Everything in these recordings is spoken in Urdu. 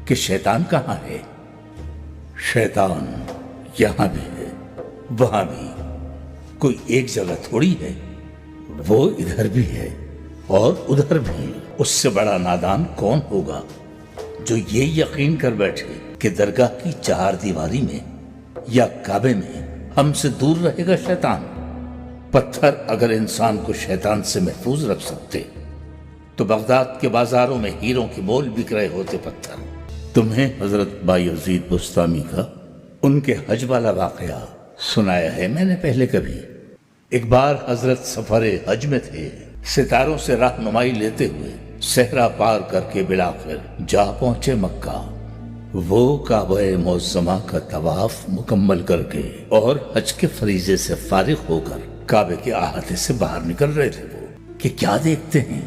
کہ شیطان کہاں ہے؟ شیطان یہاں بھی ہے، وہاں بھی، کوئی ایک جگہ تھوڑی ہے، وہ ادھر بھی ہے اور ادھر بھی۔ اس سے بڑا نادان کون ہوگا جو یہ یقین کر بیٹھے کہ درگاہ کی چہار دیواری میں یا کعبے میں ہم سے دور رہے گا شیطان۔ پتھر اگر انسان کو شیطان سے محفوظ رکھ سکتے تو بغداد کے بازاروں میں ہیروں کے مول بک رہے ہوتے پتھر۔ تمہیں حضرت بایزید بسطامی کا ان کے حج والا واقعہ سنایا ہے میں نے پہلے کبھی۔ ایک بار حضرت سفر حج میں تھے، ستاروں سے رہنمائی لیتے ہوئے صحرا پار کر کے بلاخر جا پہنچے مکہ۔ وہ کعبہ معظمہ کا طواف مکمل کر کے اور حج کے فریضے سے فارغ ہو کر کعبے کے احاطے سے باہر نکل رہے تھے وہ کہ کیا دیکھتے ہیں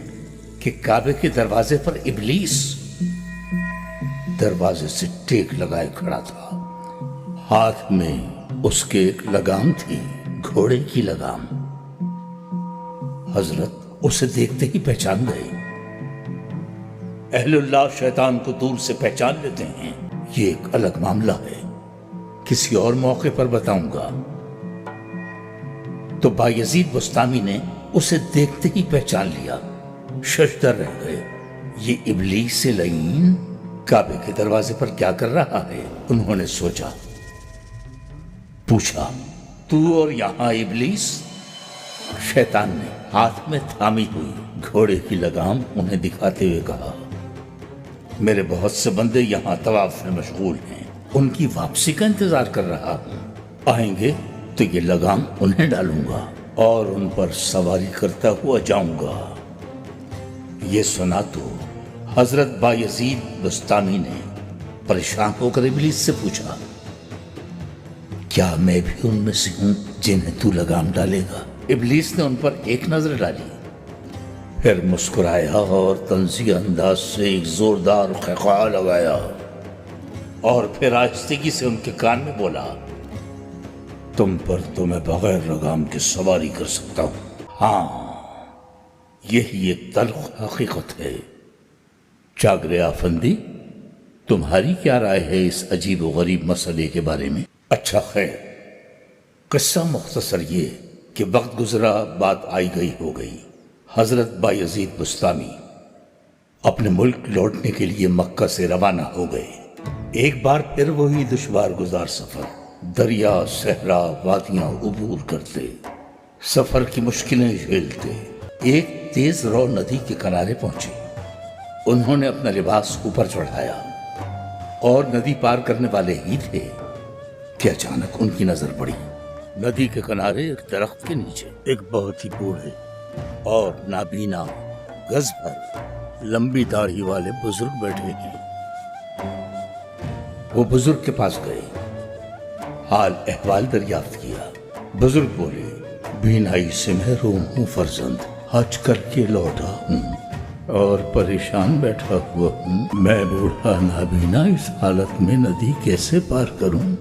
کہ کعبے کے دروازے پر ابلیس دروازے سے ٹیک لگائے کھڑا تھا۔ ہاتھ میں اس کے ایک لگام تھی، گھوڑے کی لگام۔ حضرت اسے دیکھتے ہی پہچان گئے۔ اہل اللہ شیطان کو دور سے پہچان لیتے ہیں، یہ ایک الگ معاملہ ہے، کسی اور موقع پر بتاؤں گا۔ تو بایزید بسطامی نے اسے دیکھتے ہی پہچان لیا، ششدر رہ گئے۔ یہ ابلیس لعین کعبے کے دروازے پر کیا کر رہا ہے؟ انہوں نے سوچا، پوچھا، تو اور یہاں ابلیس؟ شیطان نے ہاتھ میں تھامی ہوئی گھوڑے کی لگام انہیں دکھاتے ہوئے کہا، میرے بہت سے بندے یہاں طواف میں مشغول ہیں، ان کی واپسی کا انتظار کر رہا ہوں۔ آئیں گے تو یہ لگام انہیں ڈالوں گا اور ان پر سواری کرتا ہوا جاؤں گا۔ یہ سنا تو حضرت بایزید بسطامی نے پریشان ہو کر ابلیس سے پوچھا، کیا میں بھی ان میں سے ہوں جنہیں تو لگام ڈالے گا؟ ابلیس نے ان پر ایک نظر ڈالی، پھر مسکرایا اور طنزیہ انداز سے ایک زوردار خیخا لگایا اور پھر آہستگی سے ان کے کان میں بولا، تم پر تو میں بغیر لگام کے سواری کر سکتا ہوں۔ ہاں، یہی ایک تلخ حقیقت ہے۔ چاگرے آفندی، تمہاری کیا رائے ہے اس عجیب و غریب مسئلے کے بارے میں؟ اچھا خیر، قصہ مختصر یہ کہ وقت گزرا، بات آئی گئی ہو گئی۔ حضرت بایزید بسطامی اپنے ملک لوٹنے کے لیے مکہ سے روانہ ہو گئے۔ ایک بار پھر وہی دشوار گزار سفر، دریا، صحرا، وادیاں عبور کرتے، سفر کی مشکلیں جھیلتے، ایک تیز رو ندی کے کنارے پہنچے۔ انہوں نے اپنا لباس اوپر چڑھایا اور ندی پار کرنے والے ہی تھے کہ اچانک ان کی نظر پڑی۔ ندی کے کنارے ایک درخت کے نیچے ایک بہت ہی بوڑھے اور نابینا، گز بھر لمبی داڑھی والے بزرگ بیٹھے ہیں۔ وہ بزرگ کے پاس گئے، حال احوال دریافت کیا۔ بزرگ بولے، بینائی سے محروم ہوں فرزند، حج کر کے لوٹا ہوں اور پریشان بیٹھا ہوا ہوں۔ میں بوڑھا نابینا اس حالت میں ندی کیسے پار کروں؟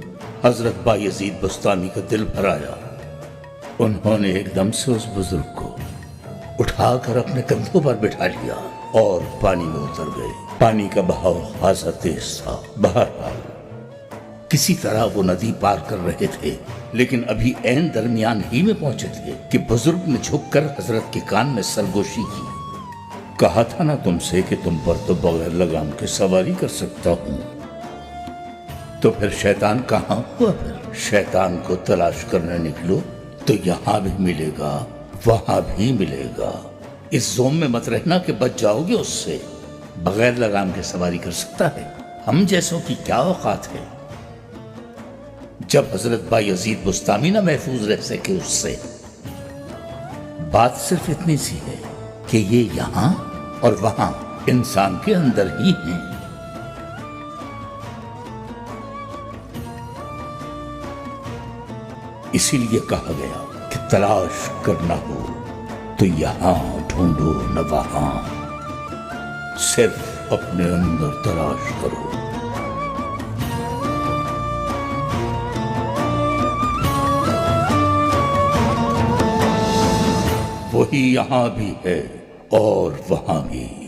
حضرت بایزید بسطامی کا دل بھر آیا۔ انہوں نے ایک دم سے اس بزرگ کو اٹھا کر اپنے کندھوں پر بٹھا لیا اور پانی میں اتر گئے۔ پانی کا بہاؤ خاصا تیز تھا۔ بہرحال کسی طرح وہ ندی پار کر رہے تھے، لیکن ابھی عین درمیان ہی میں پہنچے تھے کہ بزرگ نے جھک کر حضرت کے کان میں سرگوشی کی۔ کہا تھا نا تم سے کہ تم پر تو بغیر لگام کے سواری کر سکتا ہوں۔ تو پھر شیطان کہاں ہوا؟ پھر شیطان کو تلاش کرنے نکلو تو یہاں بھی ملے گا، وہاں بھی ملے گا۔ اس زوم میں مت رہنا کہ بچ جاؤ گے اس سے۔ بغیر لگام کے سواری کر سکتا ہے، ہم جیسوں کی کیا اوقات ہے؟ جب حضرت بایزید بسطامی نہ محفوظ رہ سکے اس سے، بات صرف اتنی سی ہے کہ یہ یہاں اور وہاں انسان کے اندر ہی ہیں۔ اسی لیے کہا گیا کہ تلاش کرنا ہو تو یہاں ڈھونڈو نہ وہاں، صرف اپنے اندر تلاش کرو۔ وہی یہاں بھی ہے اور وہاں بھی۔